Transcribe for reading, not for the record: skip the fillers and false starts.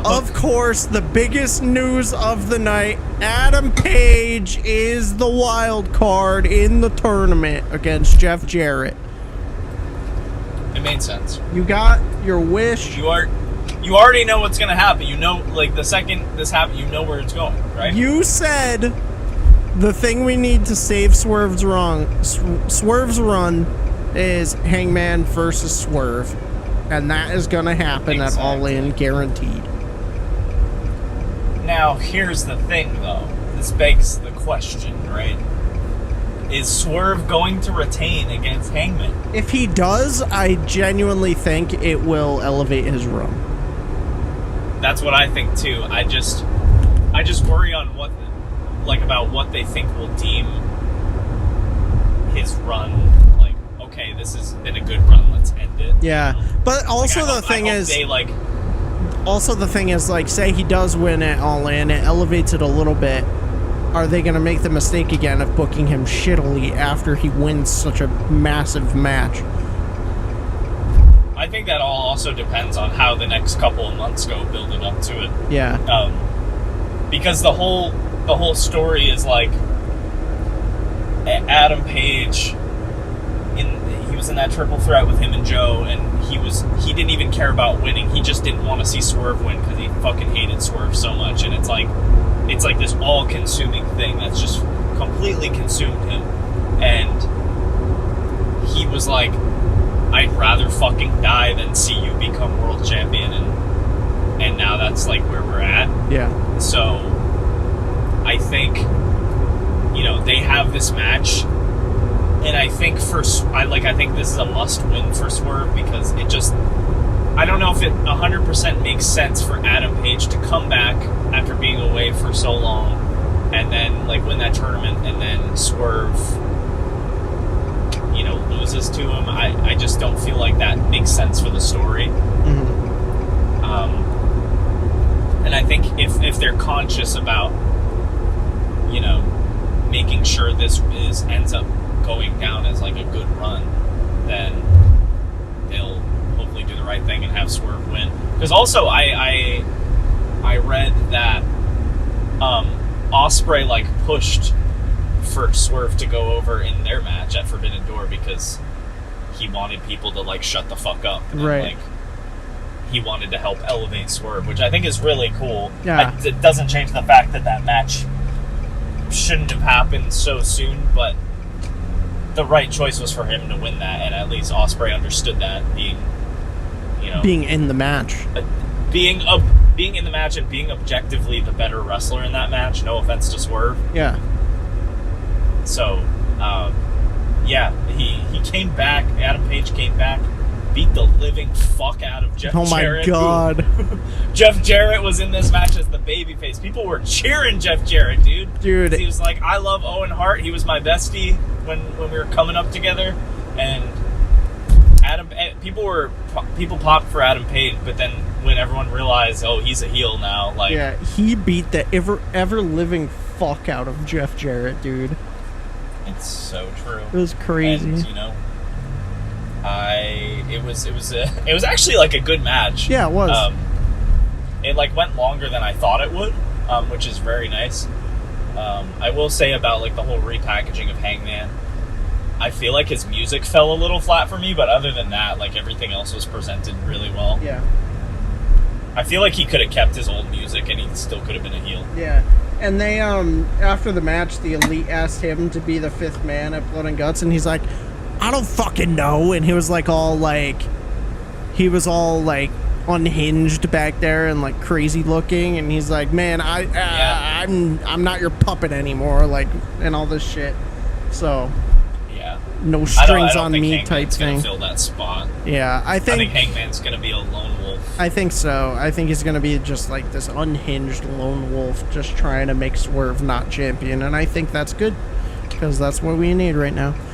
Of course, the biggest news of the night, Adam Page is the wild card in the tournament against Jeff Jarrett. It made sense. You got your wish. You already know what's going to happen. You know, like, the second this happens, you know where it's going, right? You said the thing we need to save Swerve's run is Hangman versus Swerve. And that is going to happen at All In, guaranteed. Now, here's the thing, though. This begs the question, right? Is Swerve going to retain against Hangman? If he does, I genuinely think it will elevate his run. That's what I think, too. I just worry on about what they think will deem his run. Like, okay, this has been a good run, let's end it. Yeah, but also the thing is, like, say he does win it All In, it elevates it a little bit. Are they going to make the mistake again of booking him shittily after he wins such a massive match? I think that all also depends on how the next couple of months go building up to it. Yeah. Because the whole story is like Adam Page he was in that triple threat with him and Joe, and he didn't even care about winning. He just didn't want to see Swerve win because he fucking hated Swerve so much, and it's like this all-consuming thing that's just completely consumed him. And he was like, I'd rather fucking die than see you become world champion, and now that's like where we're at. Yeah. So I think, they have this match, and I think I think this is a must-win for Swerve, because I don't know if it 100% makes sense for Adam Page to come back after being away for so long, and then win that tournament, and then Swerve, loses to him. I just don't feel like that makes sense for the story. Mm-hmm. And I think if they're conscious about, making sure this ends up going down as like a good run, then they'll hopefully do the right thing and have Swerve win. Because also I read that Ospreay pushed for Swerve to go over in their match at Forbidden Door because he wanted people to shut the fuck up. And, right. He wanted to help elevate Swerve, which I think is really cool. Yeah. It doesn't change the fact that match shouldn't have happened so soon, but the right choice was for him to win that, and at least Ospreay understood that, being in the match. Being in the match and being objectively the better wrestler in that match, no offense to Swerve. Yeah. So, he came back, Adam Page came back, beat the living fuck out of Jeff Jarrett. Oh my god. Jeff Jarrett was in this match as the babyface. People were cheering Jeff Jarrett, dude. He was like, I love Owen Hart. He was my bestie when we were coming up together. And people popped for Adam Page, but then when everyone realized, oh, he's a heel now, he beat the ever living fuck out of Jeff Jarrett, dude. It's so true. It was crazy. And, it was actually a good match. Yeah, it was. It went longer than I thought it would, which is very nice. I will say about the whole repackaging of Hangman, I feel like his music fell a little flat for me, but other than that, everything else was presented really well. Yeah. I feel like he could have kept his old music and he still could have been a heel. Yeah. And they, after the match, the Elite asked him to be the fifth man at Blood and Guts, and he's like, I don't fucking know. And he was all unhinged back there and crazy looking, and he's like, man, I'm not your puppet anymore, and all this shit. So yeah, no strings on me Hangman's type thing. Fill that spot. Yeah, I think Hangman's gonna be a lone wolf. I think so. I think he's gonna be just this unhinged lone wolf, just trying to make Swerve not champion, and I think that's good because that's what we need right now.